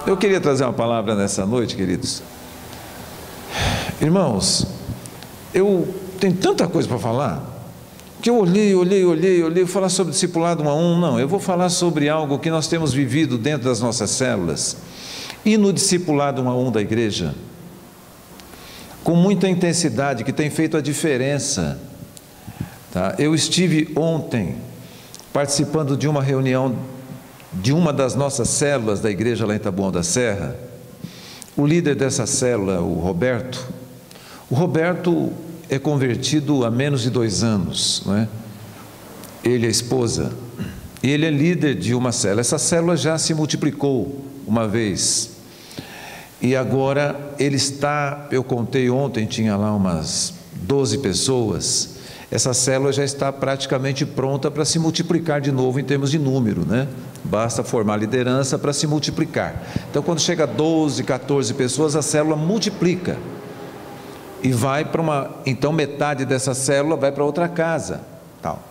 Eu queria trazer uma palavra nessa noite, queridos. Irmãos, eu tenho tanta coisa para falar, que eu olhei, falar sobre discipulado 1 a 1, não, eu vou falar sobre algo que nós temos vivido dentro das nossas células, e no discipulado 1 a 1 da igreja, com muita intensidade, que tem feito a diferença. Tá? Eu estive ontem participando de uma reunião de uma das nossas células da igreja lá em Taboão da Serra. O líder dessa célula, o Roberto é convertido há menos de 2 anos, não é? Ele e a esposa, e ele é líder de uma célula. Essa célula já se multiplicou uma vez, e agora ele está, eu contei ontem, tinha lá umas 12 pessoas. Essa célula já está praticamente pronta para se multiplicar de novo em termos de número, né? Basta formar liderança para se multiplicar. Então, quando chega a 12, 14 pessoas, a célula multiplica e vai para então metade dessa célula vai para outra casa, tal.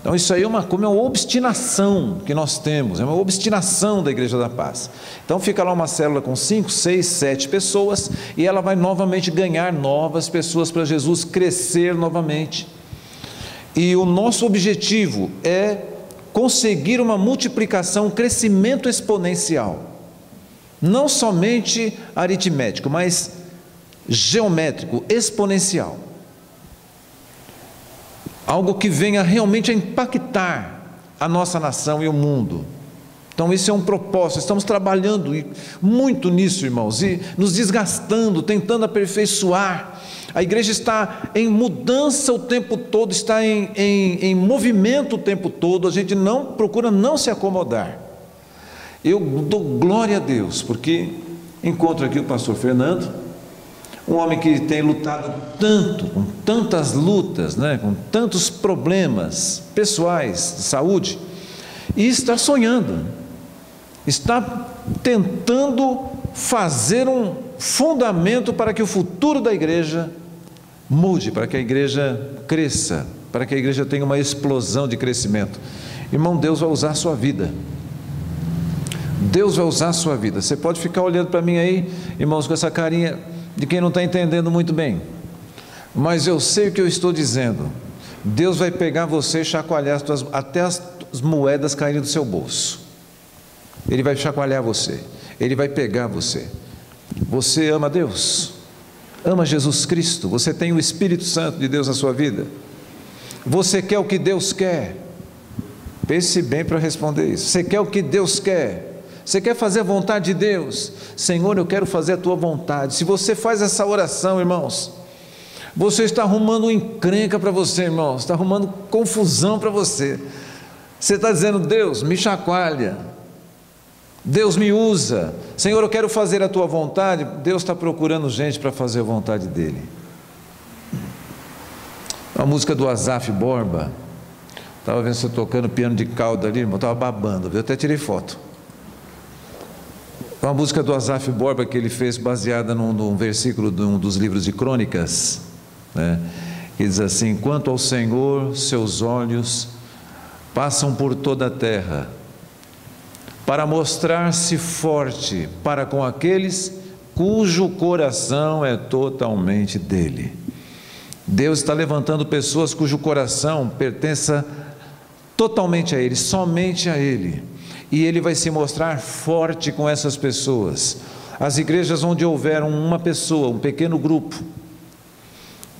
Então isso aí é uma obstinação que nós temos, é uma obstinação da Igreja da Paz. Então fica lá uma célula com 5, 6, 7 pessoas, e ela vai novamente ganhar novas pessoas para Jesus crescer novamente. E o nosso objetivo é conseguir uma multiplicação, um crescimento exponencial, não somente aritmético, mas geométrico, exponencial, algo que venha realmente a impactar a nossa nação e o mundo. Então esse é um propósito, estamos trabalhando muito nisso, irmãos, e nos desgastando, tentando aperfeiçoar. A igreja está em mudança o tempo todo, está em movimento o tempo todo, a gente procura não se acomodar. Eu dou glória a Deus, porque encontro aqui o pastor Fernando, um homem que tem lutado tanto, com tantas lutas, né, com tantos problemas pessoais, de saúde, e está sonhando, está tentando fazer um fundamento para que o futuro da igreja mude, para que a igreja cresça, para que a igreja tenha uma explosão de crescimento. Irmão, Deus vai usar a sua vida. Deus vai usar a sua vida. Você pode ficar olhando para mim aí, irmãos, com essa carinha de quem não está entendendo muito bem, mas eu sei o que eu estou dizendo. Deus vai pegar você e chacoalhar até as moedas caírem do seu bolso. Ele vai chacoalhar você, Ele vai pegar você. Você ama Deus, ama Jesus Cristo, você tem o Espírito Santo de Deus na sua vida, você quer o que Deus quer? Pense bem para responder isso. Você quer o que Deus quer? Você quer fazer a vontade de Deus? Senhor, eu quero fazer a tua vontade. Se você faz essa oração, irmãos, você está arrumando encrenca para você, irmãos, está arrumando confusão para você. Você está dizendo: Deus, me chacoalha, Deus me usa, Senhor, eu quero fazer a tua vontade. Deus está procurando gente para fazer a vontade dele. A música do Asaf Borba, estava vendo você tocando piano de cauda ali, irmão, estava babando, eu até tirei foto. Uma música do Asaf Borba que ele fez baseada num versículo de um dos livros de Crônicas, né? Que diz assim: quanto ao Senhor, seus olhos passam por toda a terra, para mostrar-se forte para com aqueles cujo coração é totalmente dele. Deus está levantando pessoas cujo coração pertença totalmente a Ele, somente a Ele, e Ele vai se mostrar forte com essas pessoas. As igrejas onde houver uma pessoa, um pequeno grupo,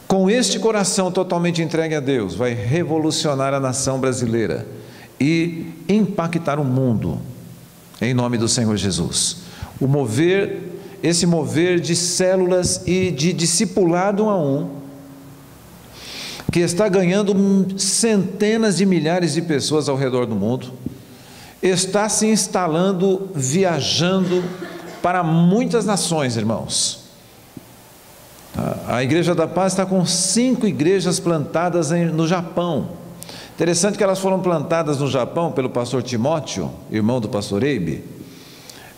com este coração totalmente entregue a Deus, vai revolucionar a nação brasileira e impactar o mundo, em nome do Senhor Jesus. Esse mover de células e de discipulado 1 a 1, que está ganhando centenas de milhares de pessoas ao redor do mundo, está se instalando, viajando para muitas nações, irmãos. A Igreja da Paz está com 5 igrejas plantadas no Japão. Interessante que elas foram plantadas no Japão pelo pastor Timóteo, irmão do pastor Eibe,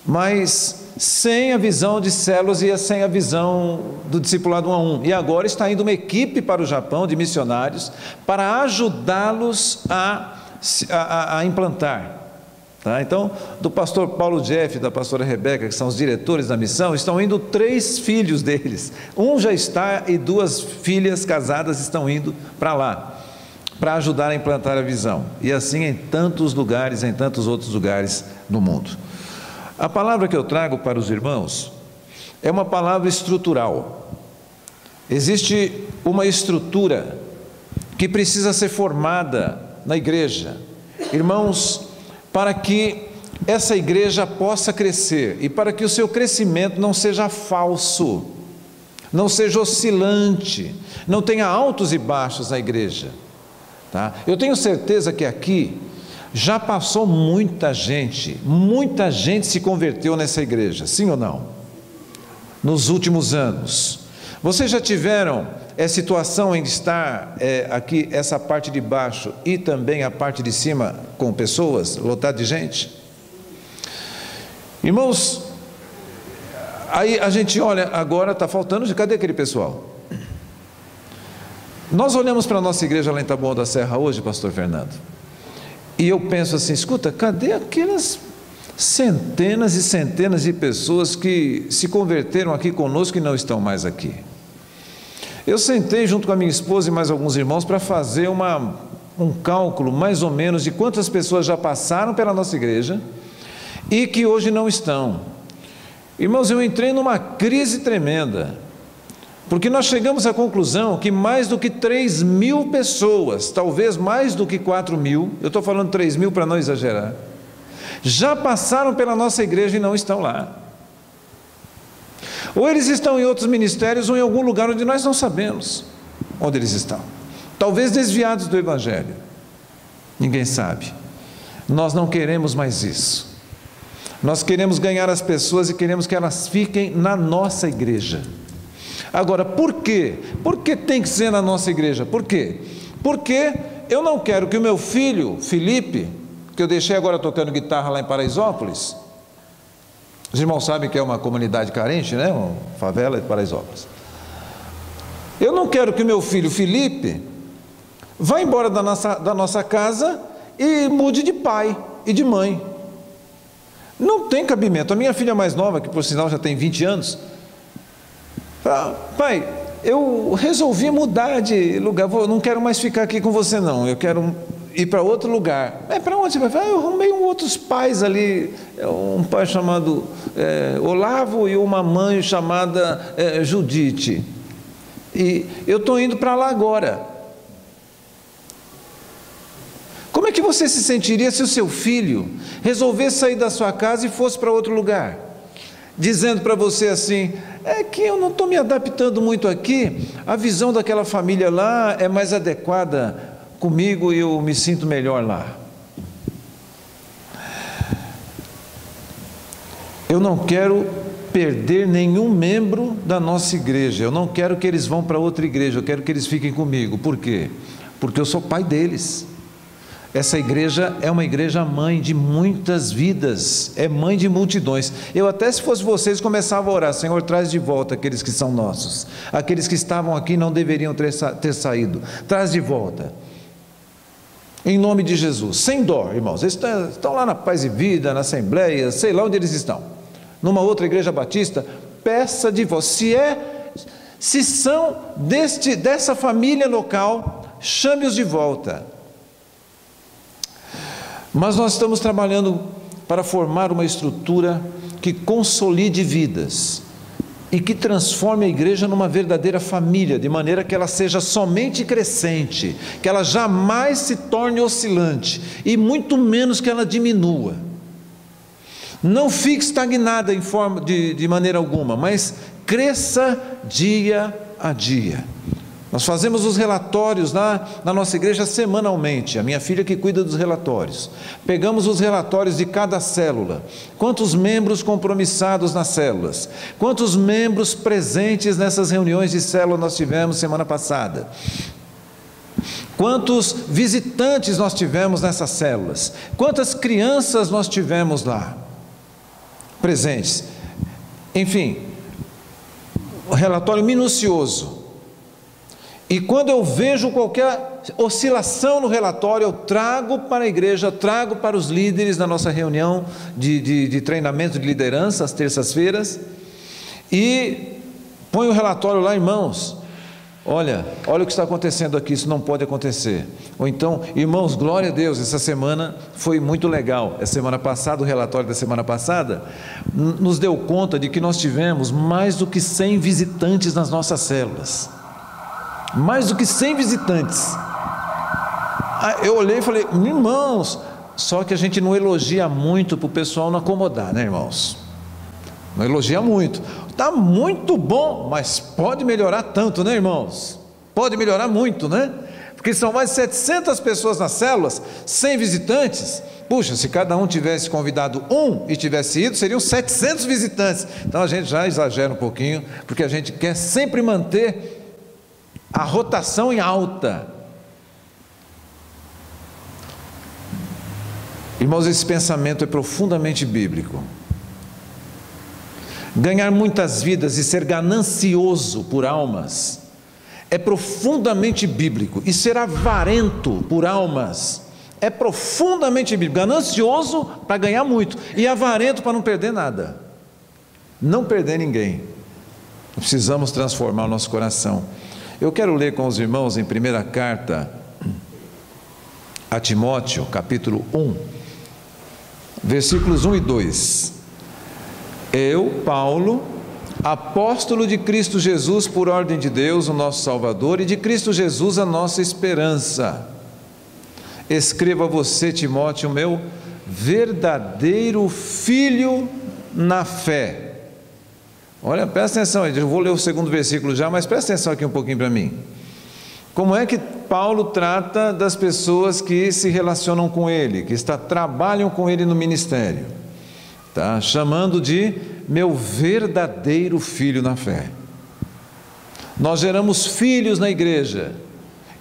mas sem a visão de células e sem a visão do discipulado 1 a 1. E agora está indo uma equipe para o Japão de missionários para ajudá-los a implantar. Tá? Então, do pastor Paulo Jeff e da pastora Rebeca, que são os diretores da missão, estão indo 3 filhos deles. Um já está e 2 filhas casadas estão indo para lá, para ajudar a implantar a visão. E assim em tantos lugares, em tantos outros lugares do mundo. A palavra que eu trago para os irmãos é uma palavra estrutural. Existe uma estrutura que precisa ser formada na igreja, irmãos, para que essa igreja possa crescer e para que o seu crescimento não seja falso, não seja oscilante, não tenha altos e baixos na igreja. Tá? Eu tenho certeza que aqui já passou muita gente se converteu nessa igreja, sim ou não? Nos últimos anos. Vocês já tiveram situação em estar aqui, essa parte de baixo e também a parte de cima com pessoas, lotado de gente? Irmãos, aí a gente olha, agora está faltando, cadê aquele pessoal? Nós olhamos para a nossa igreja lá em Taboão da Serra hoje, pastor Fernando, e eu penso assim, escuta, cadê aquelas centenas e centenas de pessoas que se converteram aqui conosco e não estão mais aqui? Eu sentei junto com a minha esposa e mais alguns irmãos para fazer um cálculo mais ou menos de quantas pessoas já passaram pela nossa igreja e que hoje não estão. Irmãos, eu entrei numa crise tremenda, porque nós chegamos à conclusão que mais do que 3.000 pessoas, talvez mais do que 4.000, eu estou falando 3.000 para não exagerar, já passaram pela nossa igreja e não estão lá. Ou eles estão em outros ministérios ou em algum lugar onde nós não sabemos onde eles estão. Talvez desviados do Evangelho. Ninguém sabe. Nós não queremos mais isso. Nós queremos ganhar as pessoas e queremos que elas fiquem na nossa igreja. Agora, por quê? Por que tem que ser na nossa igreja? Por quê? Porque eu não quero que o meu filho, Felipe, que eu deixei agora tocando guitarra lá em Paraisópolis, os irmãos sabem que é uma comunidade carente, né? Uma favela de Paraisópolis. Eu não quero que o meu filho Felipe vá embora da nossa casa e mude de pai e de mãe. Não tem cabimento. A minha filha mais nova, que por sinal já tem 20 anos, fala, pai, eu resolvi mudar de lugar, não quero mais ficar aqui com você não, eu quero ir para outro lugar. Para onde você vai? Eu arrumei outros pais ali, um pai chamado Olavo e uma mãe chamada Judite, e eu estou indo para lá agora. Como é que você se sentiria se o seu filho resolvesse sair da sua casa e fosse para outro lugar, dizendo para você assim, é que eu não estou me adaptando muito aqui, a visão daquela família lá é mais adequada comigo e eu me sinto melhor lá. Eu não quero perder nenhum membro da nossa igreja, eu não quero que eles vão para outra igreja, eu quero que eles fiquem comigo. Por quê? Porque eu sou pai deles. Essa igreja é uma igreja mãe de muitas vidas, é mãe de multidões. Eu até, se fosse vocês, começava a orar, Senhor, traz de volta aqueles que são nossos, aqueles que estavam aqui não deveriam ter saído, traz de volta, em nome de Jesus, sem dó, irmãos. Eles estão lá na Paz e Vida, na Assembleia, sei lá onde eles estão, numa outra igreja batista, peça de volta. Se são dessa família local, chame-os de volta. Mas nós estamos trabalhando para formar uma estrutura que consolide vidas e que transforme a igreja numa verdadeira família, de maneira que ela seja somente crescente, que ela jamais se torne oscilante e muito menos que ela diminua. Não fique estagnada de maneira alguma, mas cresça dia a dia. Nós fazemos os relatórios lá na nossa igreja semanalmente, a minha filha que cuida dos relatórios. Pegamos os relatórios de cada célula, quantos membros compromissados nas células, quantos membros presentes nessas reuniões de célula nós tivemos semana passada, quantos visitantes nós tivemos nessas células, quantas crianças nós tivemos lá, presentes. Enfim, um relatório minucioso. E quando eu vejo qualquer oscilação no relatório, eu trago para a igreja, trago para os líderes na nossa reunião de treinamento de liderança, às terças-feiras, e põe o relatório lá, irmãos, olha o que está acontecendo aqui, isso não pode acontecer. Ou então, irmãos, glória a Deus, essa semana foi muito legal. A semana passada, o relatório da semana passada, nos deu conta de que nós tivemos mais do que 100 visitantes nas nossas células. Mais do que 100 visitantes. Eu olhei e falei, irmãos, só que a gente não elogia muito para o pessoal não acomodar, né, irmãos? Não elogia muito. Está muito bom, mas pode melhorar tanto, né, irmãos? Pode melhorar muito, né? Porque são mais de 700 pessoas nas células, 100 visitantes. Puxa, se cada um tivesse convidado e tivesse ido, seriam 700 visitantes. Então a gente já exagera um pouquinho, porque a gente quer sempre manter a rotação em alta. Irmãos, esse pensamento é profundamente bíblico. Ganhar muitas vidas e ser ganancioso por almas é profundamente bíblico, e ser avarento por almas é profundamente bíblico. Ganancioso para ganhar muito e avarento para não perder nada, não perder ninguém. Precisamos transformar o nosso coração. Eu quero ler com os irmãos em primeira carta a Timóteo, capítulo 1, versículos 1 e 2. Eu, Paulo, apóstolo de Cristo Jesus por ordem de Deus, o nosso Salvador, e de Cristo Jesus a nossa esperança, escrevo a você, Timóteo, meu verdadeiro filho na fé. Olha, presta atenção, eu vou ler o segundo versículo já, mas presta atenção aqui um pouquinho para mim. Como é que Paulo trata das pessoas que se relacionam com ele, que trabalham com ele no ministério? Tá? Chamando de meu verdadeiro filho na fé. Nós geramos filhos na igreja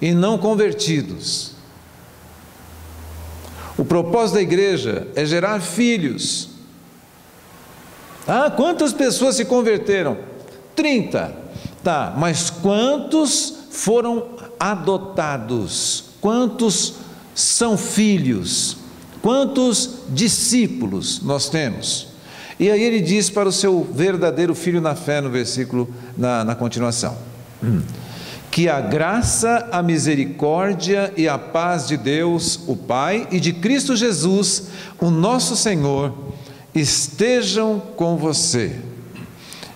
e não convertidos. O propósito da igreja é gerar filhos. Quantas pessoas se converteram? 30. Tá, mas quantos foram adotados? Quantos são filhos? Quantos discípulos nós temos? E aí ele diz para o seu verdadeiro filho na fé, no versículo, na continuação, que a graça, a misericórdia e a paz de Deus, o Pai, e de Cristo Jesus, o nosso Senhor, estejam com você.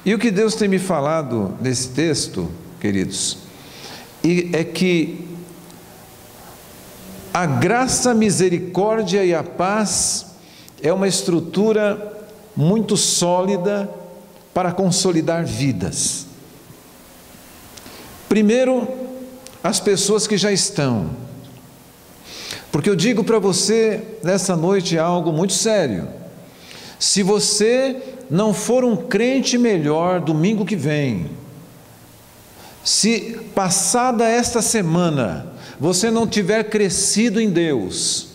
E o que Deus tem me falado nesse texto, queridos, é que a graça, a misericórdia e a paz é uma estrutura muito sólida para consolidar vidas. Primeiro, as pessoas que já estão, porque eu digo para você nessa noite algo muito sério: se você não for um crente melhor domingo que vem, se passada esta semana você não tiver crescido em Deus,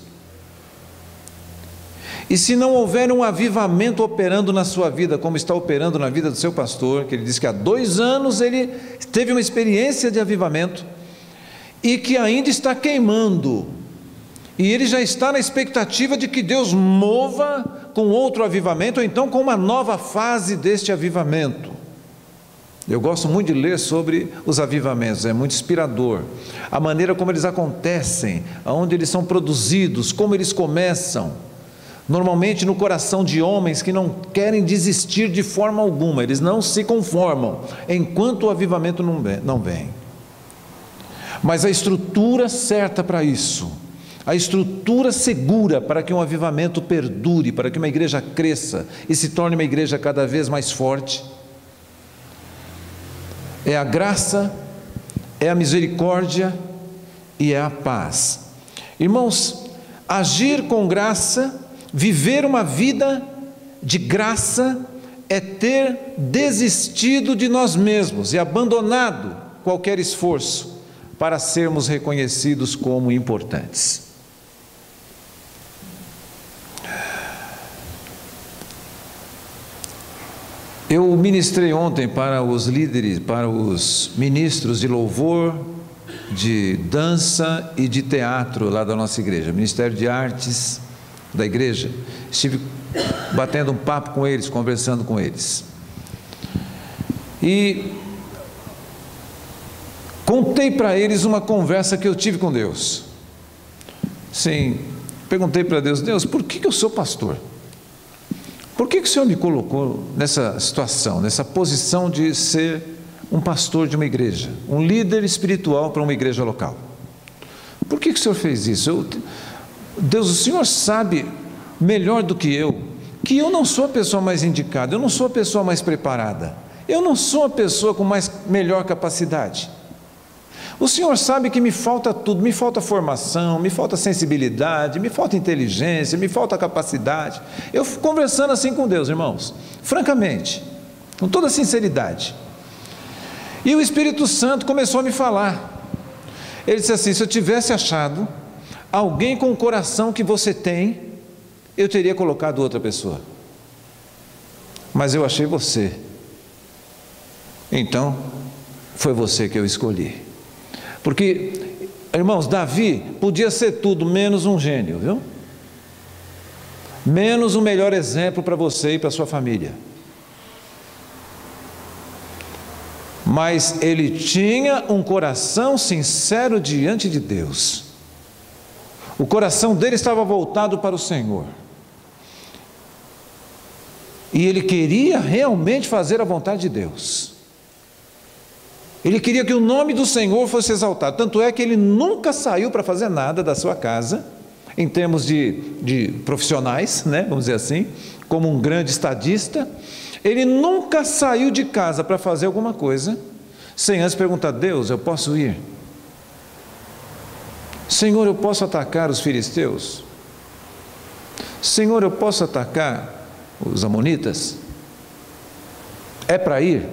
e se não houver um avivamento operando na sua vida, como está operando na vida do seu pastor, que ele disse que há 2 anos ele teve uma experiência de avivamento, e que ainda está queimando, e ele já está na expectativa de que Deus mova com outro avivamento, ou então com uma nova fase deste avivamento. Eu gosto muito de ler sobre os avivamentos, é muito inspirador, a maneira como eles acontecem, aonde eles são produzidos, como eles começam, normalmente no coração de homens que não querem desistir de forma alguma, eles não se conformam, enquanto o avivamento não vem. Mas a estrutura certa para isso, a estrutura segura para que um avivamento perdure, para que uma igreja cresça e se torne uma igreja cada vez mais forte, é a graça, é a misericórdia e é a paz. Irmãos, agir com graça, viver uma vida de graça, é ter desistido de nós mesmos e abandonado qualquer esforço para sermos reconhecidos como importantes. Eu ministrei ontem para os líderes, para os ministros de louvor de dança e de teatro lá da nossa igreja, Ministério de Artes da igreja. Estive batendo um papo com eles, conversando com eles. E contei para eles uma conversa que eu tive com Deus. Sim, perguntei para Deus: Deus, por que eu sou pastor? Por que o Senhor me colocou nessa situação, nessa posição de ser um pastor de uma igreja, um líder espiritual para uma igreja local? Por que o Senhor fez isso? Deus, o Senhor sabe melhor do que eu não sou a pessoa mais indicada, eu não sou a pessoa mais preparada, eu não sou a pessoa com melhor capacidade. O Senhor sabe que me falta tudo, me falta formação, me falta sensibilidade, me falta inteligência, me falta capacidade. Eu fui conversando assim com Deus, irmãos, francamente, com toda sinceridade. E o Espírito Santo começou a me falar. Ele disse assim: se eu tivesse achado alguém com o coração que você tem, eu teria colocado outra pessoa. Mas eu achei você. Então, foi você que eu escolhi. Porque, irmãos, Davi podia ser tudo menos um gênio, viu? Menos um melhor exemplo para você e para sua família. Mas ele tinha um coração sincero diante de Deus. O coração dele estava voltado para o Senhor. E ele queria realmente fazer a vontade de Deus. Ele queria que o nome do Senhor fosse exaltado. Tanto é que ele nunca saiu para fazer nada da sua casa, em termos de profissionais, né, vamos dizer assim, como um grande estadista. Ele nunca saiu de casa para fazer alguma coisa, sem antes perguntar: Deus, eu posso ir? Senhor, eu posso atacar os filisteus? Senhor, eu posso atacar os amonitas? É para ir?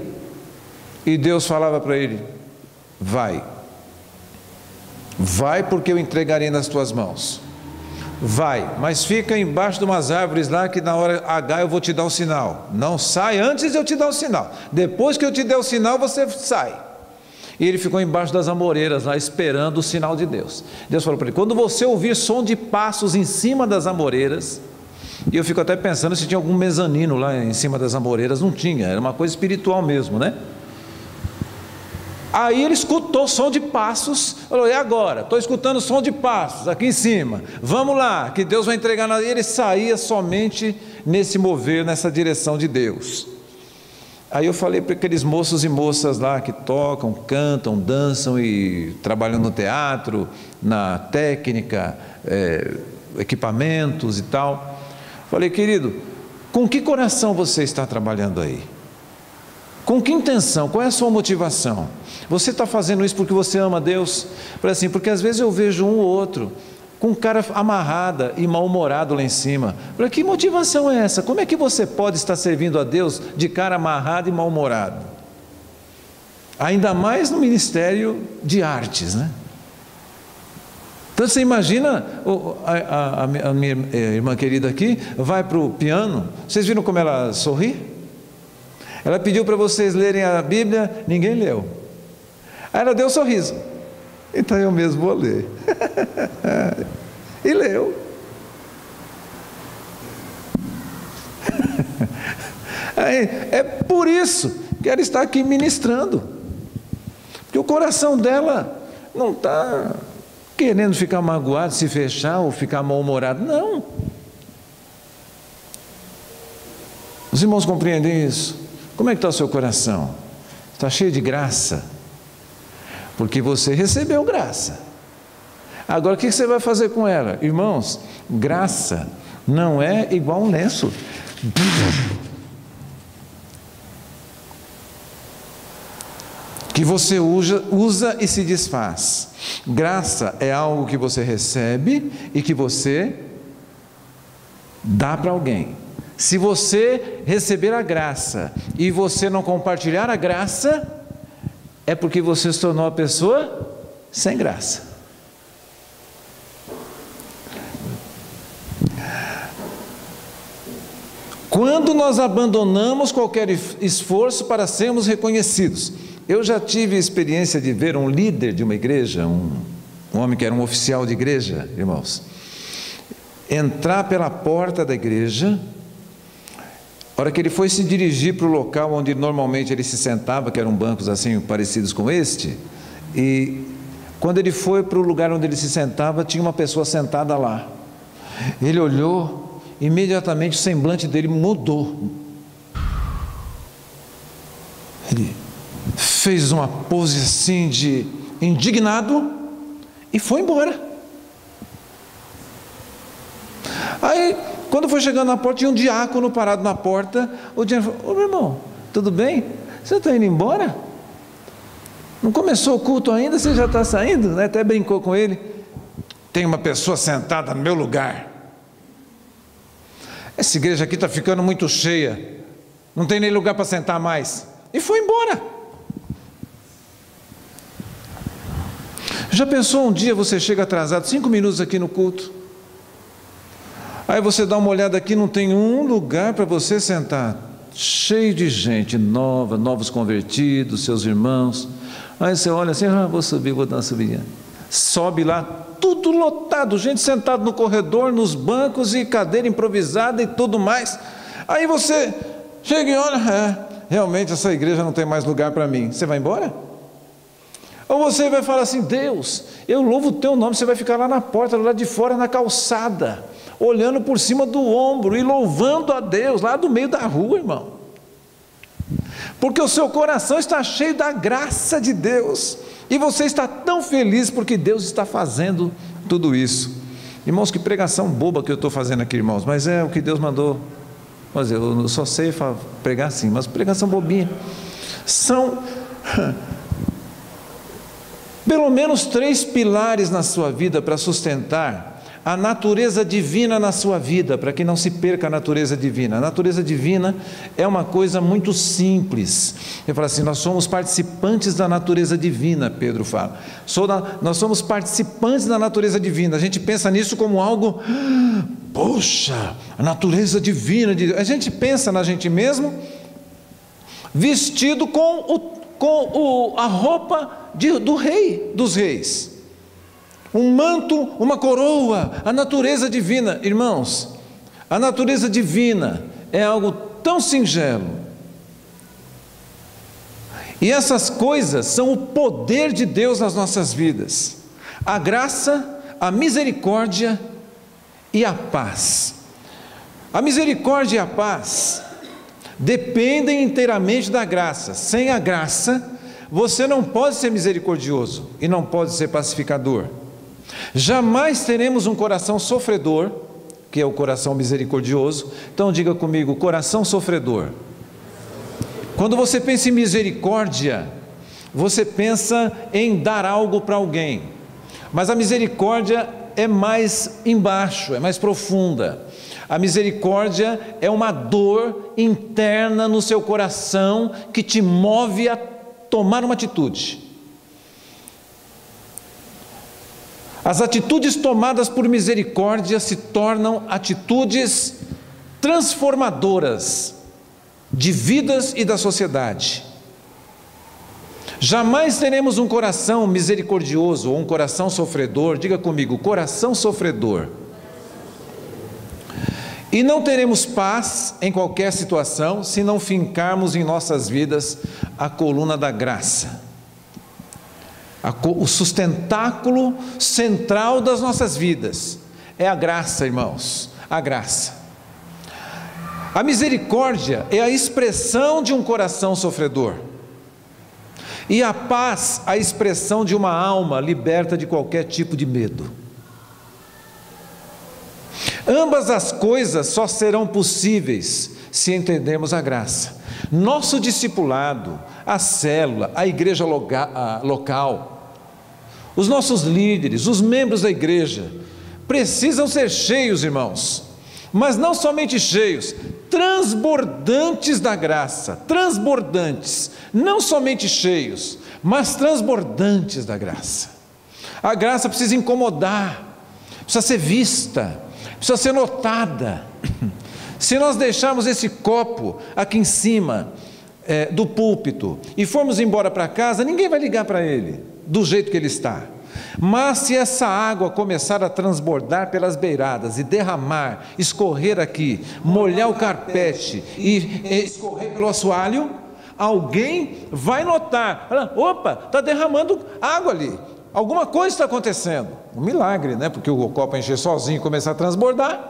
E Deus falava para ele: vai, vai, porque eu entregarei nas tuas mãos. Vai, mas fica embaixo de umas árvores lá, que na hora H eu vou te dar um sinal. Não sai antes de eu te dar o sinal. Depois que eu te der o sinal, você sai. E ele ficou embaixo das amoreiras lá, esperando o sinal de Deus. Deus falou para ele: quando você ouvir som de passos em cima das amoreiras. E eu fico até pensando se tinha algum mezanino lá em cima das amoreiras. Não tinha, era uma coisa espiritual mesmo, né? Aí ele escutou som de passos, falou: e agora? Estou escutando som de passos aqui em cima, vamos lá, que Deus vai entregar na... Ele saía somente nesse mover, nessa direção de Deus. Aí eu falei para aqueles moços e moças lá que tocam, cantam, dançam e trabalham no teatro, na técnica, equipamentos e tal. Falei: querido, com que coração você está trabalhando aí? Com que intenção? Qual é a sua motivação? Você está fazendo isso porque você ama Deus? Porque às vezes eu vejo um ou outro com cara amarrada e mal-humorado lá em cima. Que motivação é essa? Como é que você pode estar servindo a Deus de cara amarrada e mal-humorado? Ainda mais no Ministério de Artes, né? Então você imagina, a minha irmã querida aqui vai para o piano. Vocês viram como ela sorri? Ela pediu para vocês lerem a Bíblia, ninguém leu. Aí ela deu um sorriso: então eu mesmo vou ler. E leu. Aí, é por isso que ela está aqui ministrando, porque o coração dela não está querendo ficar magoado, se fechar ou ficar mal-humorado, não. Os irmãos compreendem isso? Como é que está o seu coração? Está cheio de graça? Porque você recebeu graça. Agora o que você vai fazer com ela? Irmãos, graça não é igual um lenço que você usa e se desfaz. Graça é algo que você recebe e que você dá para alguém. Se você receber a graça e você não compartilhar a graça, é porque você se tornou uma pessoa sem graça. Quando nós abandonamos qualquer esforço para sermos reconhecidos, Eu já tive experiência de ver um líder de uma igreja, um homem que era um oficial de igreja, irmãos, entrar pela porta da igreja. A hora que ele foi se dirigir para o local onde normalmente ele se sentava, que eram bancos assim parecidos com este, e quando ele foi para o lugar onde ele se sentava, tinha uma pessoa sentada lá. Ele olhou, imediatamente o semblante dele mudou. Ele fez uma pose assim de indignado e foi embora. Aí, quando foi chegando na porta, tinha um diácono parado na porta. O diácono falou: ô meu irmão, tudo bem? Você está indo embora? Não começou o culto ainda, você já está saindo? Né? Até brincou com ele. Tem uma pessoa sentada no meu lugar. Essa igreja aqui está ficando muito cheia, não tem nem lugar para sentar mais. E foi embora. Já pensou um dia você chega atrasado 5 minutos aqui no culto, aí você dá uma olhada aqui, não tem um lugar para você sentar, cheio de gente nova, novos convertidos, seus irmãos. Aí você olha assim: vou subir, vou dar uma subidinha. Sobe lá, tudo lotado, gente sentada no corredor, nos bancos e cadeira improvisada e tudo mais. Aí você chega e olha: realmente essa igreja não tem mais lugar para mim. Você vai embora? Ou você vai falar assim: Deus, eu louvo o teu nome. Você vai ficar lá na porta, lá de fora, na calçada, olhando por cima do ombro e louvando a Deus, lá do meio da rua, irmão. Porque o seu coração está cheio da graça de Deus, e você está tão feliz porque Deus está fazendo tudo isso. Irmãos, que pregação boba que eu estou fazendo aqui, irmãos, mas é o que Deus mandou fazer. Eu só sei pregar assim, mas pregação bobinha. São pelo menos 3 pilares na sua vida para sustentar a natureza divina na sua vida, para que não se perca a natureza divina. A natureza divina é uma coisa muito simples. Ele fala assim: nós somos participantes da natureza divina, Pedro fala. Nós somos participantes da natureza divina. A gente pensa nisso como algo, poxa, a natureza divina. A gente pensa na gente mesmo, vestido com a roupa do rei dos reis. Um manto, uma coroa, a natureza divina. Irmãos, a natureza divina é algo tão singelo, e essas coisas são o poder de Deus nas nossas vidas: a graça, a misericórdia e a paz. A misericórdia e a paz dependem inteiramente da graça. Sem a graça, você não pode ser misericordioso e não pode ser pacificador. Jamais teremos um coração sofredor, que é o coração misericordioso. Então diga comigo: coração sofredor. Quando você pensa em misericórdia, você pensa em dar algo para alguém, mas a misericórdia é mais embaixo, é mais profunda. A misericórdia é uma dor interna no seu coração que te move a tomar uma atitude. As atitudes tomadas por misericórdia se tornam atitudes transformadoras de vidas e da sociedade. Jamais teremos um coração misericordioso ou um coração sofredor. Diga comigo: coração sofredor. E não teremos paz em qualquer situação se não fincarmos em nossas vidas a coluna da graça. O sustentáculo central das nossas vidas é a graça, irmãos, a graça. A misericórdia é a expressão de um coração sofredor, e a paz a expressão de uma alma liberta de qualquer tipo de medo. Ambas as coisas só serão possíveis se entendermos a graça. Nosso discipulado, a célula, a igreja local, os nossos líderes, os membros da igreja, precisam ser cheios, irmãos, mas não somente cheios, transbordantes da graça, transbordantes, não somente cheios, mas transbordantes da graça. A graça precisa incomodar, precisa ser vista, precisa ser notada. Se nós deixarmos esse copo aqui em cima, do púlpito e formos embora para casa, ninguém vai ligar para ele do jeito que ele está. Mas se essa água começar a transbordar pelas beiradas e derramar, escorrer aqui, molhar o carpete e escorrer pelo assoalho, alguém vai notar: opa, está derramando água ali, alguma coisa está acontecendo. Um milagre, né? Porque o copo encher sozinho e começar a transbordar.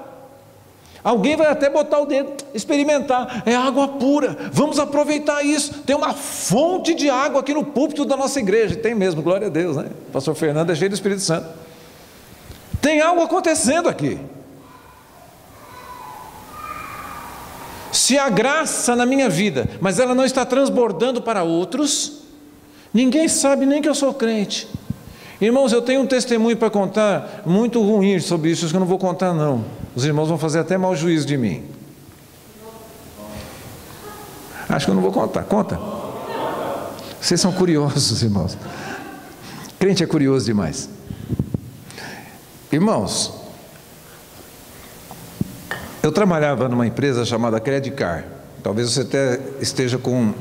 Alguém vai até botar o dedo, experimentar, é água pura, vamos aproveitar isso, tem uma fonte de água aqui no púlpito da nossa igreja. Tem mesmo, glória a Deus, né? O pastor Fernando é cheio do Espírito Santo. Tem algo acontecendo aqui. Se há graça na minha vida, mas ela não está transbordando para outros, ninguém sabe nem que eu sou crente. Irmãos, eu tenho um testemunho para contar muito ruim sobre isso que eu não vou contar não. Os irmãos vão fazer até mau juízo de mim. Acho que eu não vou contar. Conta. Vocês são curiosos, irmãos. Crente é curioso demais. Irmãos, eu trabalhava numa empresa chamada Credicar. Talvez você até esteja com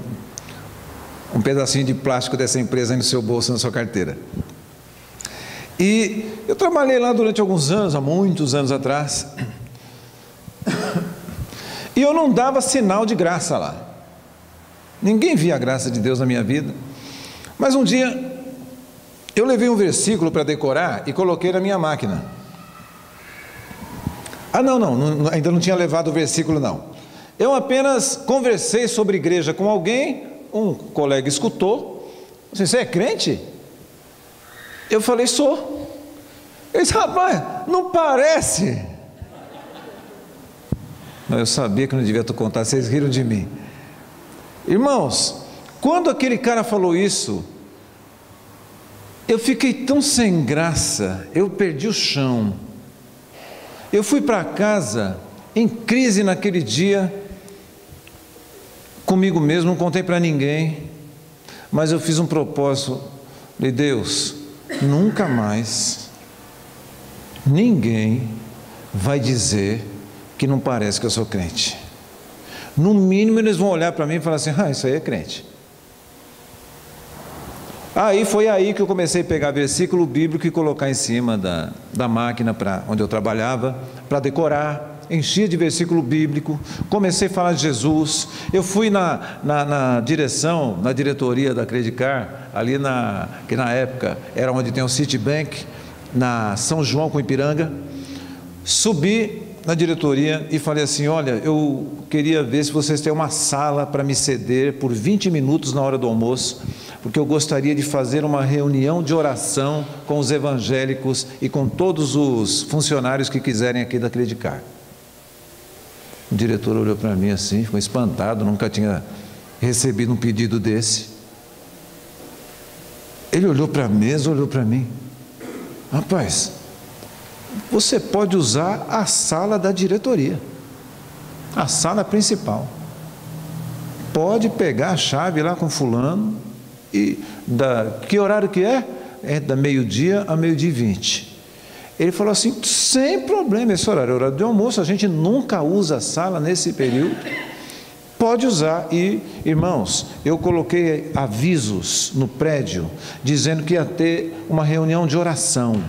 um pedacinho de plástico dessa empresa aí no seu bolso, na sua carteira. E eu trabalhei lá durante alguns anos, há muitos anos atrás, e eu não dava sinal de graça lá. Ninguém via a graça de Deus na minha vida. Mas um dia, eu levei um versículo para decorar e coloquei na minha máquina. Ainda não tinha levado o versículo não. Eu apenas conversei sobre igreja com alguém, um colega escutou, você é crente? Eu falei, sou. Ele disse, rapaz, não parece. Eu sabia que não devia te contar, vocês riram de mim. Irmãos, quando aquele cara falou isso, eu fiquei tão sem graça, eu perdi o chão. Eu fui para casa, em crise naquele dia, comigo mesmo, não contei para ninguém, mas eu fiz um propósito, de Deus, nunca mais ninguém vai dizer que não parece que eu sou crente. No mínimo eles vão olhar para mim e falar assim, isso aí é crente. Foi aí que eu comecei a pegar versículo bíblico e colocar em cima da máquina onde eu trabalhava, para decorar, enchia de versículo bíblico, comecei a falar de Jesus. Eu fui na diretoria da Credicar, ali que na época era onde tem o Citibank, na São João com Ipiranga. Subi na diretoria e falei assim, olha, eu queria ver se vocês têm uma sala para me ceder por 20 minutos na hora do almoço, porque eu gostaria de fazer uma reunião de oração com os evangélicos e com todos os funcionários que quiserem aqui da Credicar. O diretor olhou para mim assim, ficou espantado, nunca tinha recebido um pedido desse. Ele olhou para a mesa, olhou para mim, rapaz, você pode usar a sala da diretoria, a sala principal, pode pegar a chave lá com fulano, que horário que é? É da meio-dia a 12h20. Ele falou assim, sem problema, esse horário é horário de almoço, a gente nunca usa a sala nesse período, pode usar. E, irmãos, eu coloquei avisos no prédio, dizendo que ia ter uma reunião de oração,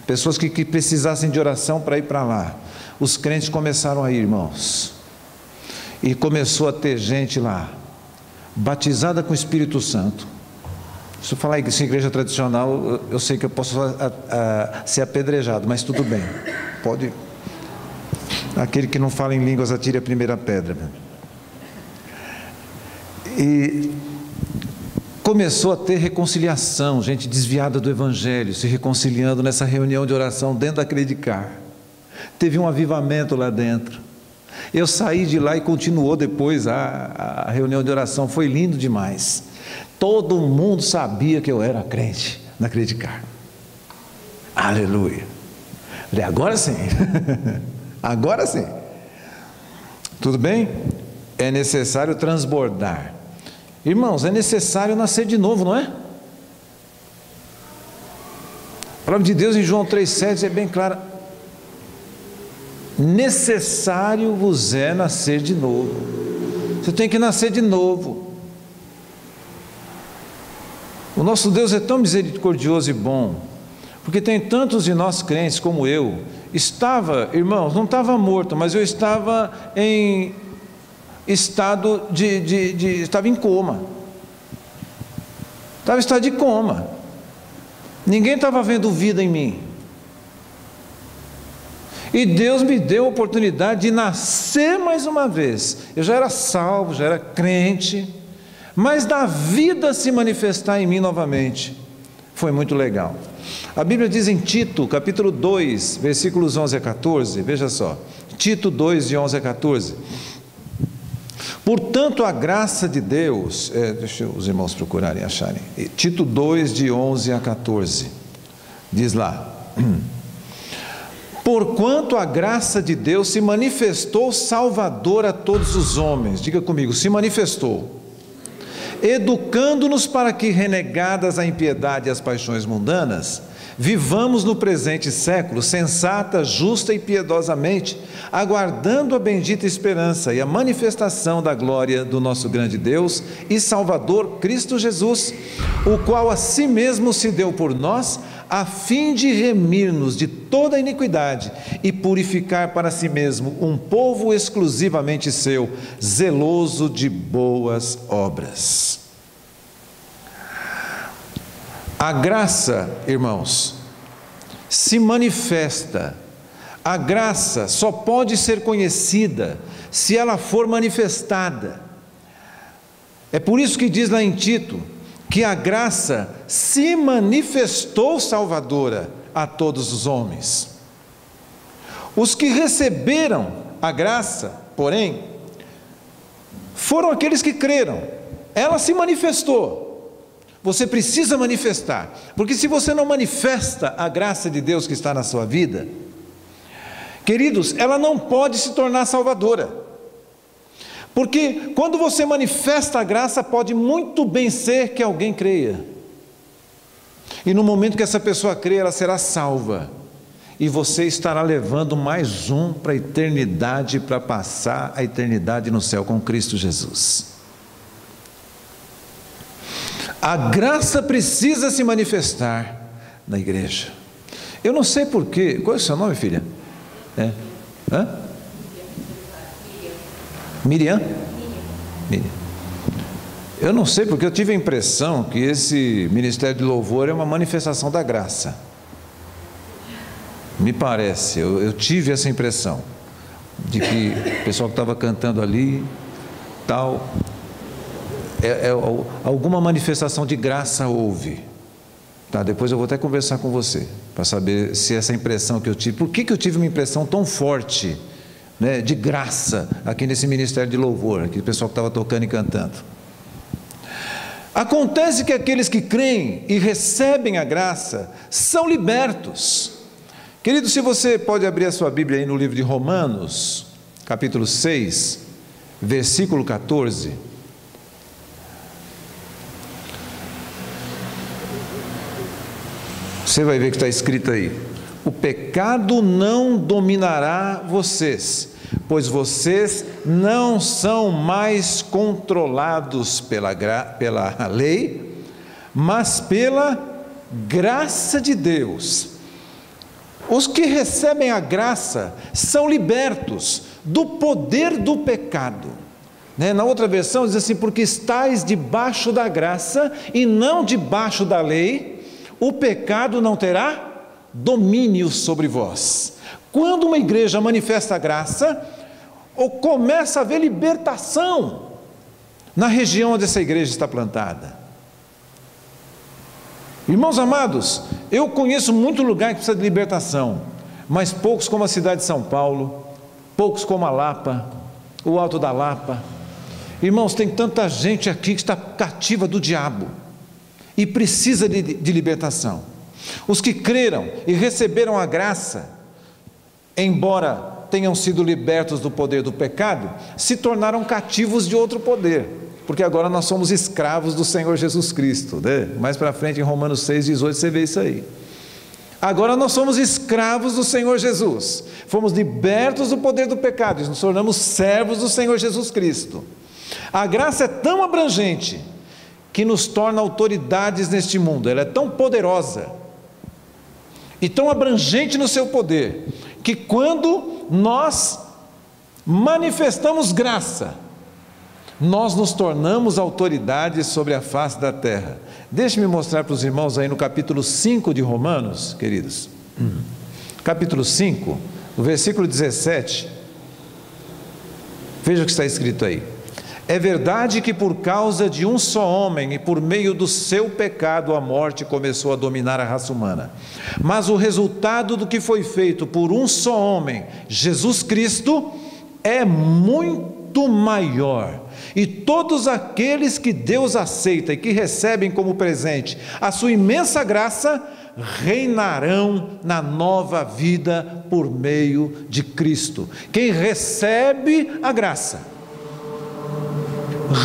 pessoas que precisassem de oração para ir para lá. Os crentes começaram a ir, irmãos, e começou a ter gente lá, batizada com o Espírito Santo. Se eu falar isso em igreja tradicional, eu sei que eu posso ser apedrejado, mas tudo bem, pode. Aquele que não fala em línguas atire a primeira pedra. E começou a ter reconciliação, gente desviada do Evangelho, se reconciliando nessa reunião de oração dentro da Credicar. Teve um avivamento lá dentro. Eu saí de lá e continuou depois a reunião de oração, foi lindo demais. Todo mundo sabia que eu era crente na Credicar. Aleluia. Agora sim. Agora sim. Tudo bem? É necessário transbordar. Irmãos, é necessário nascer de novo, não é? A palavra de Deus em João 3,7 é bem clara. Necessário vos é nascer de novo. Você tem que nascer de novo. O nosso Deus é tão misericordioso e bom, porque tem tantos de nós crentes como eu. Irmãos, não estava morto, mas eu estava em estado estava em coma. Estava em estado de coma. Ninguém estava vendo vida em mim. E Deus me deu a oportunidade de nascer mais uma vez. Eu já era salvo, já era crente, mas da vida se manifestar em mim novamente foi muito legal. A Bíblia diz em Tito, capítulo 2, versículos 11 a 14, veja só, Tito 2, de 11 a 14. Portanto, a graça de Deus, deixa os irmãos procurarem, acharem, Tito 2, de 11 a 14, diz lá: porquanto a graça de Deus se manifestou salvadora a todos os homens, diga comigo, se manifestou, educando-nos para que, renegadas a impiedade e as paixões mundanas, vivamos no presente século sensata, justa e piedosamente, aguardando a bendita esperança e a manifestação da glória do nosso grande Deus e Salvador Cristo Jesus, o qual a si mesmo se deu por nós, a fim de remir-nos de toda a iniquidade e purificar para si mesmo um povo exclusivamente seu, zeloso de boas obras. A graça, irmãos, se manifesta. A graça só pode ser conhecida se ela for manifestada. É por isso que diz lá em Tito que a graça se manifestou salvadora a todos os homens. Os que receberam a graça, porém, foram aqueles que creram. Ela se manifestou. Você precisa manifestar, porque se você não manifesta a graça de Deus que está na sua vida, queridos, ela não pode se tornar salvadora. Porque quando você manifesta a graça, pode muito bem ser que alguém creia. E no momento que essa pessoa crê, ela será salva. E você estará levando mais um para a eternidade, para passar a eternidade no céu com Cristo Jesus. A graça precisa se manifestar na igreja. Eu não sei porquê. Qual é o seu nome, filha? Miriam? Miriam. Eu não sei porque eu tive a impressão que esse ministério de louvor é uma manifestação da graça. Me parece, eu tive essa impressão de que o pessoal que estava cantando ali, tal, alguma manifestação de graça houve. Tá, depois eu vou até conversar com você, para saber se essa impressão que eu tive, por que eu tive uma impressão tão forte, né, de graça, aqui nesse ministério de louvor, aqui o pessoal que estava tocando e cantando. Acontece que aqueles que creem e recebem a graça, são libertos. Querido, se você pode abrir a sua Bíblia aí no livro de Romanos, capítulo 6, versículo 14. Você vai ver que está escrito aí: o pecado não dominará vocês, pois vocês não são mais controlados pela lei, mas pela graça de Deus. Os que recebem a graça são libertos do poder do pecado. Na outra versão diz assim: porque estáis debaixo da graça e não debaixo da lei, o pecado não terá domínio sobre vós. Quando uma igreja manifesta a graça, ou começa a haver libertação na região onde essa igreja está plantada. Irmãos amados, eu conheço muito lugar que precisa de libertação, mas poucos como a cidade de São Paulo, poucos como a Lapa, o Alto da Lapa. Irmãos, tem tanta gente aqui que está cativa do diabo e precisa de libertação. Os que creram e receberam a graça, embora tenham sido libertos do poder do pecado, se tornaram cativos de outro poder, porque agora nós somos escravos do Senhor Jesus Cristo, né? Mais para frente em Romanos 6,18 você vê isso aí. Agora nós somos escravos do Senhor Jesus, fomos libertos do poder do pecado e nos tornamos servos do Senhor Jesus Cristo. A graça é tão abrangente que nos torna autoridades neste mundo. Ela é tão poderosa e tão abrangente no seu poder, que quando nós manifestamos graça, nós nos tornamos autoridades sobre a face da terra. Deixe-me mostrar para os irmãos aí no capítulo 5 de Romanos, queridos. Capítulo 5, no versículo 17. Veja o que está escrito aí. É verdade que por causa de um só homem e por meio do seu pecado a morte começou a dominar a raça humana. Mas o resultado do que foi feito por um só homem, Jesus Cristo, é muito maior. E todos aqueles que Deus aceita e que recebem como presente a sua imensa graça, reinarão na nova vida por meio de Cristo. Quem recebe a graça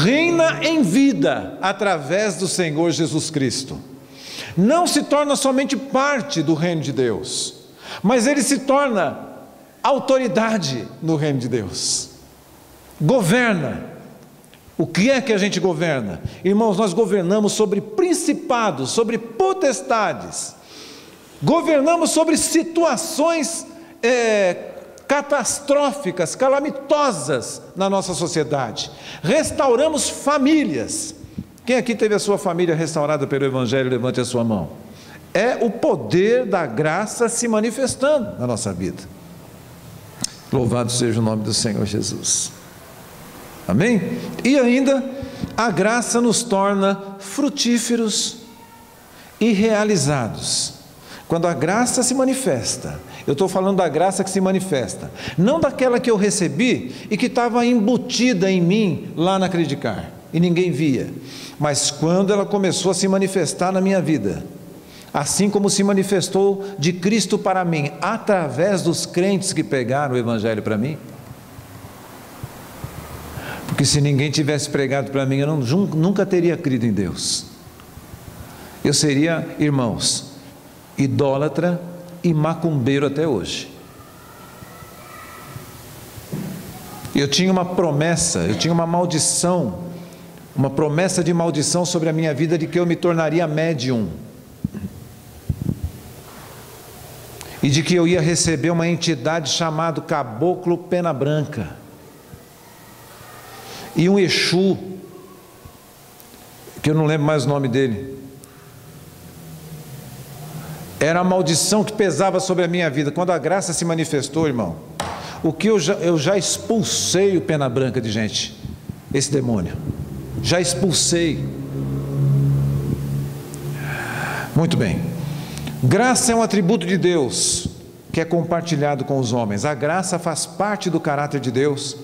reina em vida através do Senhor Jesus Cristo. Não se torna somente parte do reino de Deus, mas ele se torna autoridade no reino de Deus. Governa. O que é que a gente governa? Irmãos, nós governamos sobre principados, sobre potestades, governamos sobre situações catastróficas, calamitosas na nossa sociedade, restauramos famílias. Quem aqui teve a sua família restaurada pelo Evangelho? Levante a sua mão. É o poder da graça se manifestando na nossa vida. Louvado seja o nome do Senhor Jesus. Amém? E ainda, a graça nos torna frutíferos e realizados. Quando a graça se manifesta, eu estou falando da graça que se manifesta, não daquela que eu recebi e que estava embutida em mim lá na Credicar, e ninguém via, mas quando ela começou a se manifestar na minha vida, assim como se manifestou de Cristo para mim, através dos crentes que pegaram o Evangelho para mim. Porque se ninguém tivesse pregado para mim, eu nunca teria crido em Deus. Eu seria, irmãos, idólatra e macumbeiro até hoje. Eu tinha uma promessa, eu tinha uma maldição, uma promessa de maldição sobre a minha vida de que eu me tornaria médium. E de que eu ia receber uma entidade chamada Caboclo Pena Branca. E um Exu, que eu não lembro mais o nome dele. Era a maldição que pesava sobre a minha vida. Quando a graça se manifestou, irmão, o que eu já expulsei o Pena Branca de gente, esse demônio. Já expulsei. Muito bem. Graça é um atributo de Deus que é compartilhado com os homens. A graça faz parte do caráter de Deus.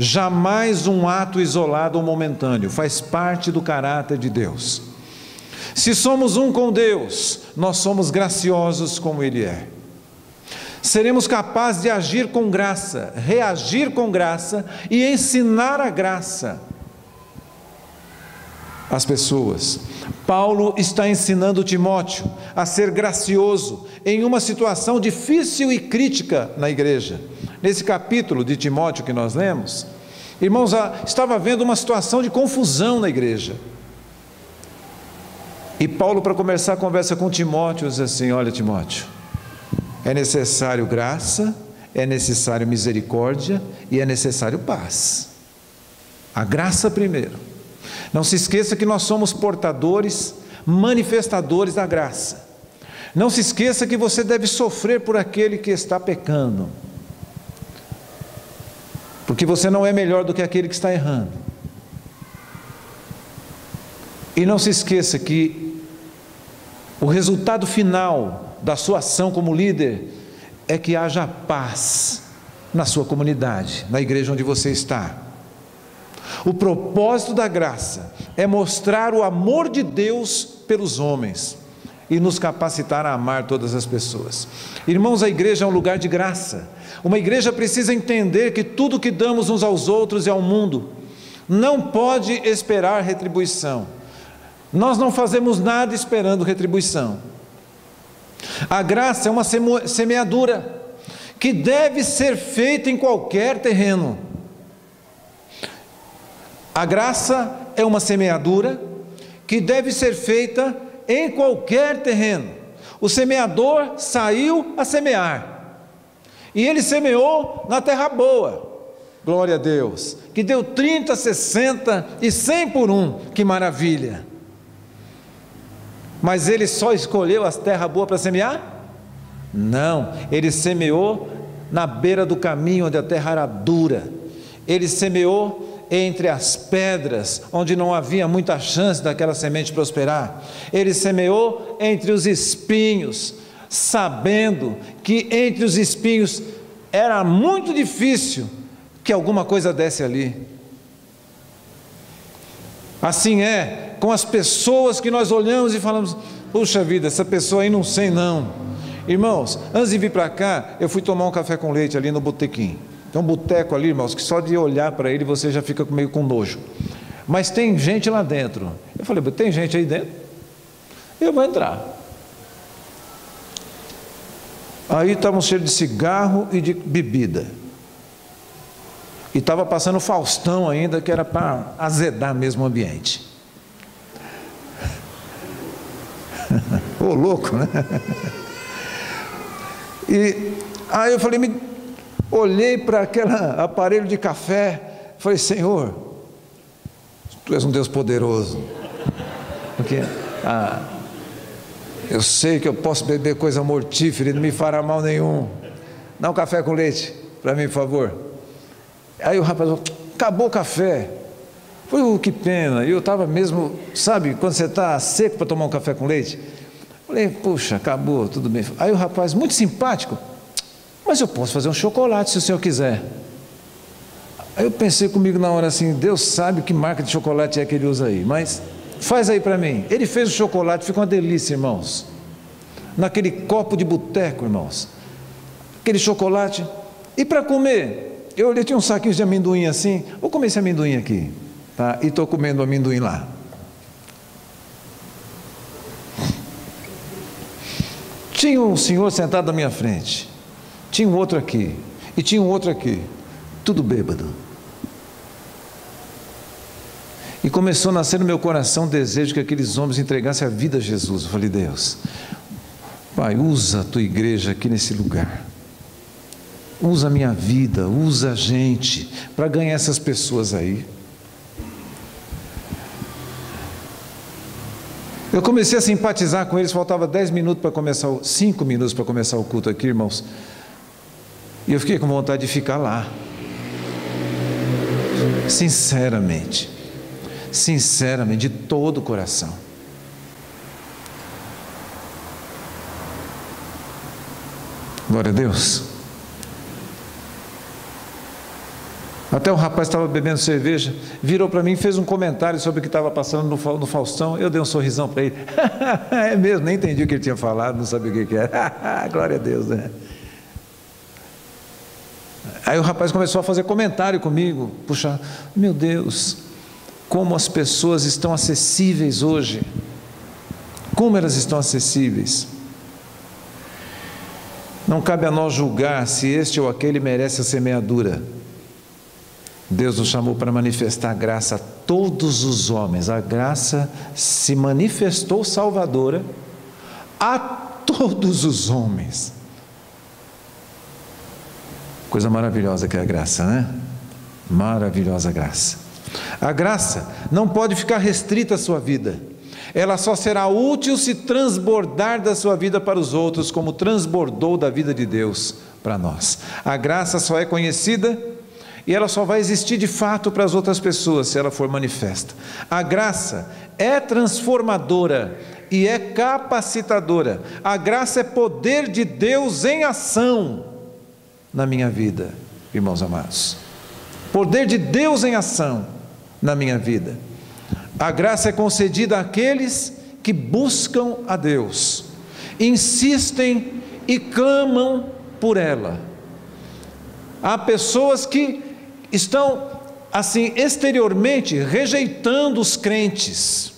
Jamais um ato isolado ou momentâneo, faz parte do caráter de Deus. Se somos um com Deus, nós somos graciosos como Ele é. Seremos capazes de agir com graça, reagir com graça e ensinar a graça às pessoas. Paulo está ensinando Timóteo a ser gracioso em uma situação difícil e crítica na igreja. Nesse capítulo de Timóteo que nós lemos, irmãos, estava havendo uma situação de confusão na igreja. E Paulo, para começar a conversa com Timóteo, diz assim: olha, Timóteo, é necessário graça, é necessário misericórdia e é necessário paz. A graça primeiro. Não se esqueça que nós somos portadores, manifestadores da graça. Não se esqueça que você deve sofrer por aquele que está pecando, porque você não é melhor do que aquele que está errando. E não se esqueça que o resultado final da sua ação como líder é que haja paz na sua comunidade, na igreja onde você está. O propósito da graça é mostrar o amor de Deus pelos homens e nos capacitar a amar todas as pessoas. Irmãos, a igreja é um lugar de graça. Uma igreja precisa entender que tudo que damos uns aos outros e ao mundo não pode esperar retribuição. Nós não fazemos nada esperando retribuição. A graça é uma semeadura que deve ser feita em qualquer terreno. A graça é uma semeadura que deve ser feita em qualquer terreno. O semeador saiu a semear, e ele semeou na terra boa, glória a Deus, que deu 30, 60 e 100 por um, que maravilha. Mas ele só escolheu as terras boas para semear? Não, ele semeou na beira do caminho, onde a terra era dura. Ele semeou entre as pedras, onde não havia muita chance daquela semente prosperar. Ele semeou entre os espinhos, sabendo que entre os espinhos era muito difícil que alguma coisa desse ali. Assim é com as pessoas que nós olhamos e falamos: puxa vida, essa pessoa aí não sei não. Irmãos, antes de vir para cá, eu fui tomar um café com leite ali no botequim. Tem um boteco ali, irmãos, que só de olhar para ele você já fica meio com nojo. Mas tem gente lá dentro. Eu falei: tem gente aí dentro? Eu vou entrar. Aí estava um cheiro de cigarro e de bebida. E estava passando Faustão ainda, que era para azedar mesmo o ambiente. Ô, louco, né? E aí eu falei, olhei para aquele aparelho de café, falei: Senhor, Tu és um Deus poderoso, porque eu sei que eu posso beber coisa mortífera e não me fará mal nenhum. Dá um café com leite para mim, por favor. Aí o rapaz falou: acabou o café. Foi que pena. E eu estava mesmo, sabe, quando você está seco para tomar um café com leite. Falei: puxa, acabou, tudo bem. Aí o rapaz, muito simpático: mas eu posso fazer um chocolate se o senhor quiser. Aí eu pensei comigo na hora assim: Deus sabe que marca de chocolate é que ele usa aí, mas faz aí para mim. Ele fez o chocolate, ficou uma delícia, irmãos. Naquele copo de boteco, irmãos. Aquele chocolate. E para comer, eu olhei, tinha uns saquinhos de amendoim assim. Vou comer esse amendoim aqui, tá? E estou comendo amendoim lá. Tinha um senhor sentado na minha frente, tinha um outro aqui, e tinha um outro aqui, tudo bêbado. E começou a nascer no meu coração o desejo que aqueles homens entregassem a vida a Jesus. Eu falei: Deus, Pai, usa a Tua igreja aqui nesse lugar, usa a minha vida, usa a gente, para ganhar essas pessoas aí. Eu comecei a simpatizar com eles, faltava 10 minutos para começar, 5 minutos para começar o culto aqui, irmãos. E eu fiquei com vontade de ficar lá. Sinceramente, de todo o coração. Glória a Deus. Até o rapaz estava bebendo cerveja, virou para mim e fez um comentário sobre o que estava passando no Faustão. Eu dei um sorrisão para ele. É mesmo, nem entendi o que ele tinha falado, não sabia o que era. Glória a Deus, né? Aí o rapaz começou a fazer comentário comigo. Puxa, meu Deus, como as pessoas estão acessíveis hoje. Como elas estão acessíveis. Não cabe a nós julgar se este ou aquele merece a semeadura. Deus nos chamou para manifestar graça a todos os homens. A graça se manifestou salvadora a todos os homens. Coisa maravilhosa que é a graça, né? Maravilhosa graça. A graça não pode ficar restrita à sua vida. Ela só será útil se transbordar da sua vida para os outros, como transbordou da vida de Deus para nós. A graça só é conhecida e ela só vai existir de fato para as outras pessoas se ela for manifesta. A graça é transformadora e é capacitadora. A graça é poder de Deus em ação na minha vida, irmãos amados. Poder de Deus em ação na minha vida. A graça é concedida àqueles que buscam a Deus, insistem e clamam por ela. Há pessoas que estão, assim, exteriormente rejeitando os crentes,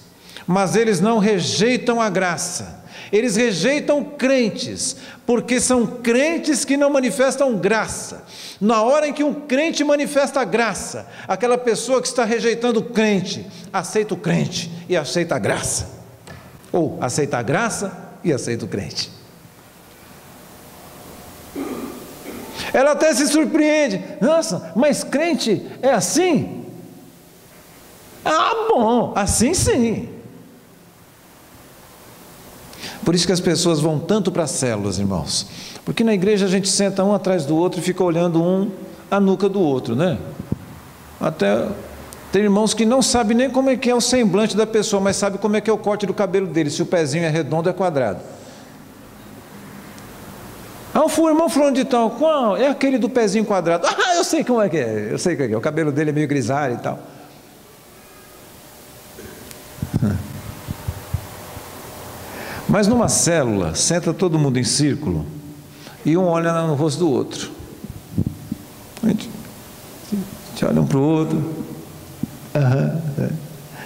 mas eles não rejeitam a graça, Eles rejeitam crentes, porque são crentes que não manifestam graça. Na hora em que um crente manifesta graça, aquela pessoa que está rejeitando o crente, aceita o crente e aceita a graça. Ou aceita a graça e aceita o crente. Ela até se surpreende. Nossa, mas crente é assim? Ah, bom, assim sim. Por isso que as pessoas vão tanto para as células, irmãos. Porque na igreja a gente senta um atrás do outro e fica olhando a nuca do outro, né? Até tem irmãos que não sabem nem como é que é o semblante da pessoa, mas sabe como é que é o corte do cabelo dele, se o pezinho é redondo ou é quadrado. Ah, o irmão fulano de tal, qual? É aquele do pezinho quadrado. Ah, eu sei como é que é, eu sei como é que é. O cabelo dele é meio grisalho e tal. Mas numa célula, senta todo mundo em círculo e um olha no rosto do outro. A gente olha um para o outro.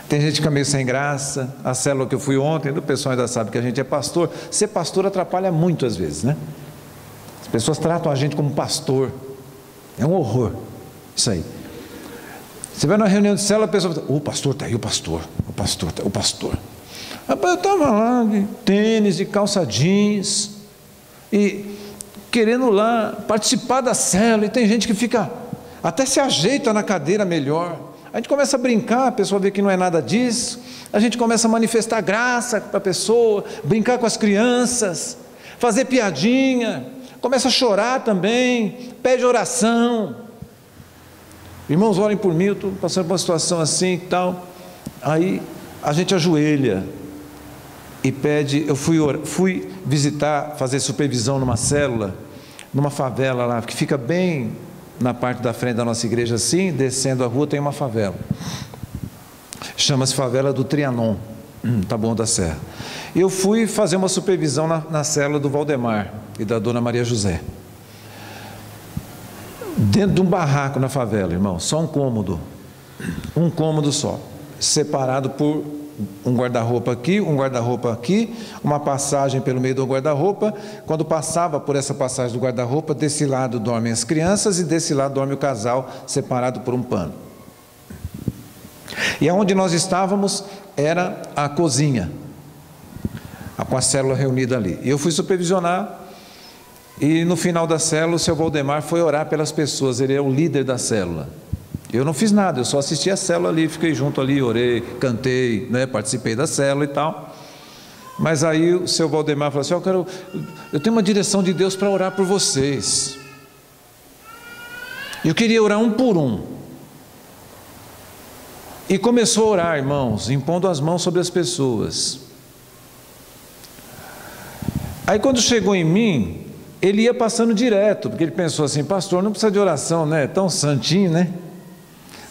Tem gente que fica meio sem graça. A célula que eu fui ontem, o pessoal ainda sabe que a gente é pastor. Ser pastor atrapalha muito às vezes, né? As pessoas tratam a gente como pastor. É um horror isso aí. Você vai numa reunião de célula, a pessoa fala: o pastor está aí, o pastor. Rapaz, eu estava lá de tênis, de calça jeans, e querendo lá participar da célula, e tem gente que fica, até se ajeita na cadeira melhor. A gente começa a brincar, a pessoa vê que não é nada disso, a gente começa a manifestar graça para a pessoa, brincar com as crianças, fazer piadinha, começa a chorar também, pede oração. Irmãos, orem por mim, eu estou passando por uma situação assim e tal. Aí a gente ajoelha e pede. Eu fui visitar, fazer supervisão numa célula, numa favela lá, que fica bem na parte da frente da nossa igreja assim, descendo a rua tem uma favela. Chama-se Favela do Trianon, Taboão da Serra. Eu fui fazer uma supervisão na célula do Valdemar e da dona Maria José. Dentro de um barraco na favela, irmão, só um cômodo só, separado por um guarda-roupa aqui, uma passagem pelo meio do guarda-roupa. Quando passava por essa passagem do guarda-roupa, desse lado dormem as crianças e desse lado dorme o casal, separado por um pano. E aonde nós estávamos era a cozinha, com a célula reunida ali. E eu fui supervisionar. E no final da célula, o seu Valdemar foi orar pelas pessoas, ele é o líder da célula. Eu não fiz nada, eu só assisti a célula ali, fiquei junto ali, orei, cantei, né, participei da célula e tal. Mas aí o seu Valdemar falou assim: eu tenho uma direção de Deus para orar por vocês. Eu queria orar um por um. E começou a orar, irmãos, impondo as mãos sobre as pessoas. Aí quando chegou em mim, ele ia passando direto, porque ele pensou assim: pastor não precisa de oração, né? É tão santinho, né?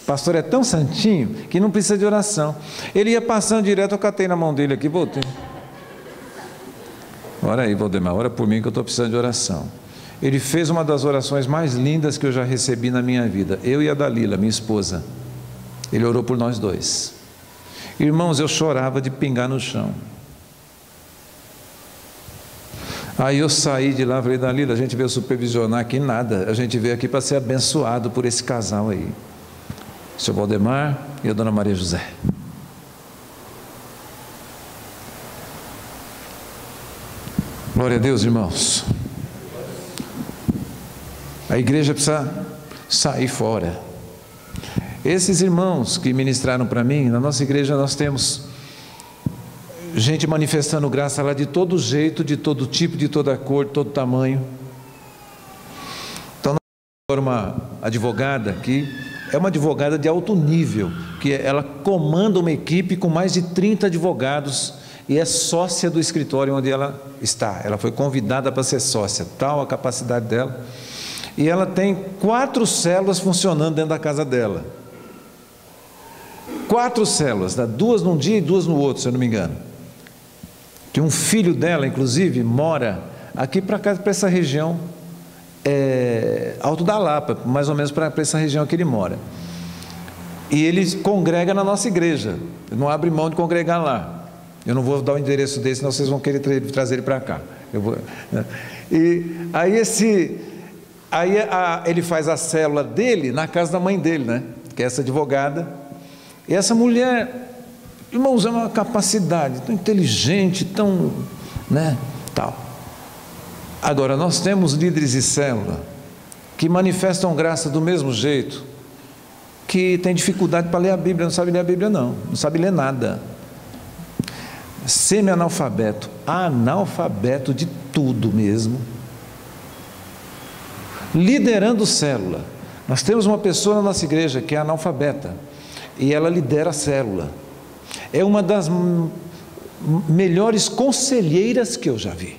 Pastor é tão santinho que não precisa de oração. Ele ia passando direto, eu catei na mão dele aqui, voltei. Ora aí, Valdemar, ora por mim que eu estou precisando de oração. Ele fez uma das orações mais lindas que eu já recebi na minha vida. Eu e a Dalila, minha esposa. Ele orou por nós dois. Irmãos, eu chorava de pingar no chão. Aí eu saí de lá, falei: Dalila, a gente veio supervisionar aqui nada, a gente veio aqui para ser abençoado por esse casal aí, o seu Valdemar e a dona Maria José. Glória a Deus, irmãos. A igreja precisa sair fora. Esses irmãos que ministraram para mim, na nossa igreja nós temos gente manifestando graça lá de todo jeito, de todo tipo, de toda cor, de todo tamanho. Então, agora uma advogada que é uma advogada de alto nível, que ela comanda uma equipe com mais de 30 advogados e é sócia do escritório onde ela está. Ela foi convidada para ser sócia, tal a capacidade dela. E ela tem 4 células funcionando dentro da casa dela. 4 células, 2 num dia e 2 no outro, se eu não me engano. Tem um filho dela, inclusive, mora aqui para essa região, Alto da Lapa, mais ou menos para essa região que ele mora. E ele congrega na nossa igreja, ele não abre mão de congregar lá. Eu não vou dar o endereço dele, senão vocês vão querer trazer ele para cá. E aí ele faz a célula dele na casa da mãe dele, né? Que é essa advogada. E essa mulher, irmãos, é uma capacidade tão inteligente, tão, né, tal. Agora, nós temos líderes de célula que manifestam graça do mesmo jeito, que tem dificuldade para ler a Bíblia, não sabe ler a Bíblia não sabe ler nada. Semi-analfabeto, analfabeto de tudo mesmo, liderando célula. Nós temos uma pessoa na nossa igreja que é analfabeta, e ela lidera a célula. É uma das melhores conselheiras que eu já vi.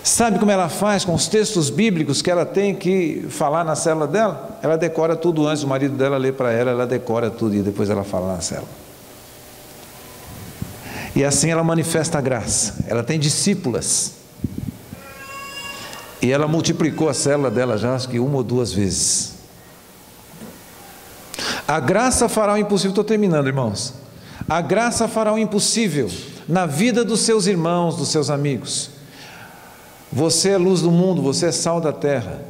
Sabe como ela faz com os textos bíblicos que ela tem que falar na célula dela? Ela decora tudo antes, o marido dela lê para ela, ela decora tudo e depois ela fala na célula. E assim ela manifesta a graça. Ela tem discípulas. E ela multiplicou a célula dela já, acho que 1 ou 2 vezes. A graça fará o impossível. Estou terminando, irmãos. A graça fará o impossível na vida dos seus irmãos, dos seus amigos. Você é luz do mundo, você é sal da terra.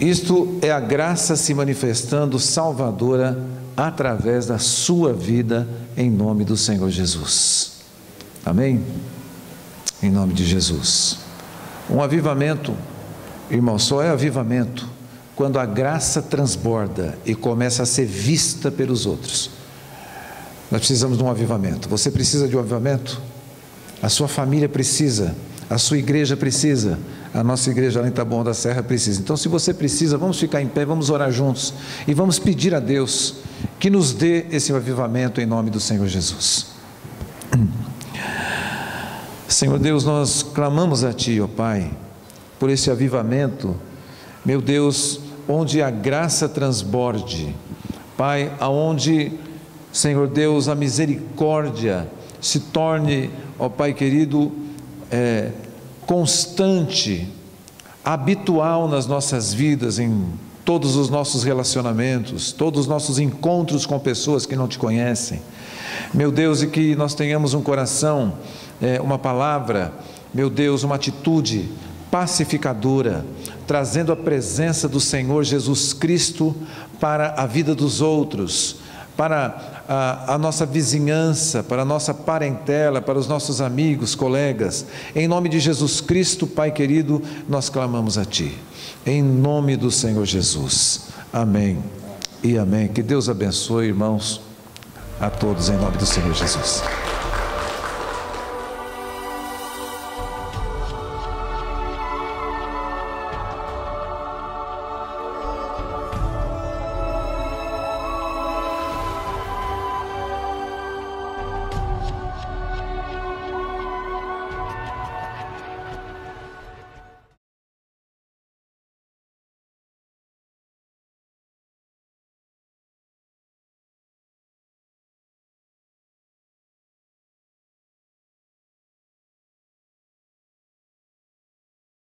Isto é a graça se manifestando salvadora através da sua vida, em nome do Senhor Jesus. Amém? Em nome de Jesus. Um avivamento, irmão, só é avivamento quando a graça transborda e começa a ser vista pelos outros. Nós precisamos de um avivamento. Você precisa de um avivamento? A sua família precisa, a sua igreja precisa, a nossa igreja lá em Taboão da Serra precisa. Então, se você precisa, vamos ficar em pé, vamos orar juntos e vamos pedir a Deus que nos dê esse avivamento em nome do Senhor Jesus. Senhor Deus, nós clamamos a Ti, ó Pai, por esse avivamento, meu Deus, onde a graça transborde, Pai, aonde, Senhor Deus, a misericórdia se torne, ó Pai querido, constante, habitual nas nossas vidas, em todos os nossos relacionamentos, todos os nossos encontros com pessoas que não Te conhecem, meu Deus, e que nós tenhamos um coração, uma palavra, meu Deus, uma atitude pacificadora, trazendo a presença do Senhor Jesus Cristo para a vida dos outros, para a nossa vizinhança, para a nossa parentela, para os nossos amigos, colegas. Em nome de Jesus Cristo, Pai querido, nós clamamos a Ti, em nome do Senhor Jesus. Amém e amém. Que Deus abençoe, irmãos, a todos, em nome do Senhor Jesus.